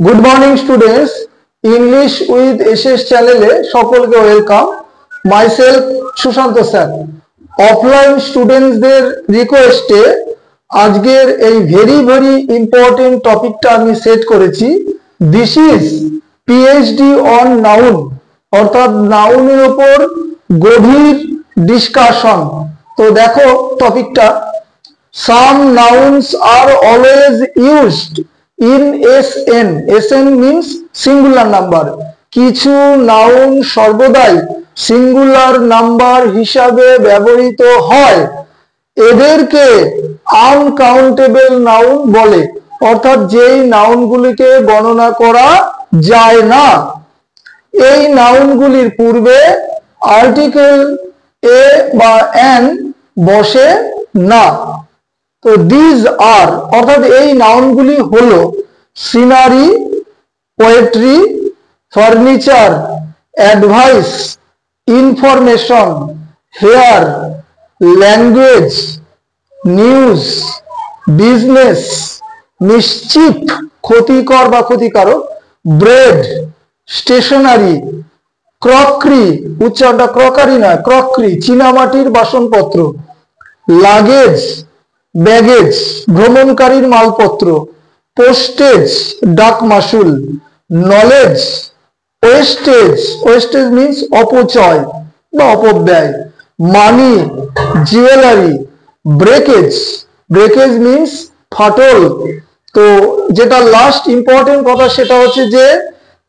Good morning students, English with SS চ্যানেলে সকলকে welcome. Myself Sushant sir. Offline স্টুডেন্টসদের রিকোয়েস্টে আজকের এই ভেরি ভেরি ইম্পর্টেন্ট টপিকটা আমি সেট করেছি। This is PhD on noun, অর্থাৎ নাউনের উপর গভীর ডিসকাশন। তো দেখো টপিকটা, some nouns are always used in SN. SN means singular number. কিছু নাউন সর্বদাই সিঙ্গুলার নাম্বার হিসাবে ব্যবহৃত হয়। এদেরকে আনকাউন্টেবল নাউন বলে, অর্থাৎ যেই নাউনগুলিকে গণনা করা যায় না। এই নাউনগুলির পূর্বে আর্টিকেল এ বা এন বসে না। তো দিজ আর, অর্থাৎ এই নাউনগুলি হলো scenery, poetry, furniture, advice, information, hair, language, news, business, mischief ক্ষতিকর বা ক্ষতিকারক, ব্রেড, স্টেশনারি, ক্রকরি, উচ্চারণটা ক্রকারি নয়, ক্রকরি চীনামাটির বাসনপত্র, লাগেজ ব্যাগেজ ভ্রমণকারীর মালপত্র, পোস্টেজ ডাক মাসুল, নলেজ, ওয়েস্টেজ, ওয়েস্টেজ মিন্স অপচয় বা অপব্যয়, মানি, জুয়েলারি, ব্রেকেজ, ব্রেকেজ মিন্স ফাটল। তো যেটা লাস্ট ইম্পর্টেন্ট কথা সেটা হচ্ছে যে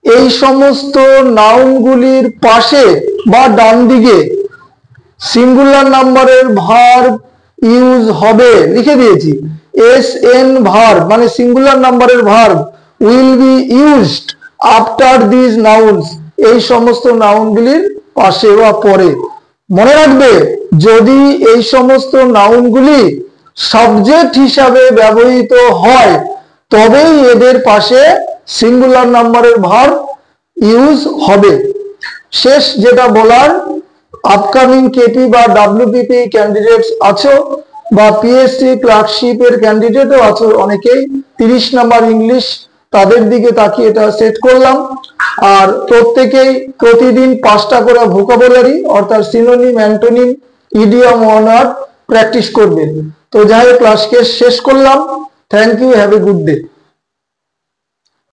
এই সমস্ত নাউনগুলির পাশে বা ডান দিকে সিঙ্গুলার নাম্বারের ভার্ব ইউজ হবে, লিখে দিয়েছি। এস এন ভার্ব মানে সিঙ্গুলার নাম্বারের verb will be used after this nouns, এই সমস্ত নাউনগুলির পাশে বা পরে। মনে রাখবে, যদি এই সমস্ত নাউনগুলি সাবজেক্ট হিসাবে ব্যবহৃত হয় তবেই এদের পাশে সিঙ্গুলার নাম্বারের ভার্ব ইউজ হবে। শেষ যেটা বলার, আপকামিং কেপি বা ডাব্লিউপিপি ক্যান্ডিডেটস আছো বা পিএসসি ক্লার্কশিপের ক্যান্ডিডেটও আছো অনেকেই, 30 নাম্বার ইংলিশ, তাদের দিকে তাকিয়ে এটা সেট করলাম। আর প্রত্যেকেই প্রতিদিন 5টা করে ভোকাবুলারি অর্থাৎ synonym, antonym, idiom, word practice করবে। তো যাই হোক, ক্লাসকে শেষ করলাম। Thank you, have a good day.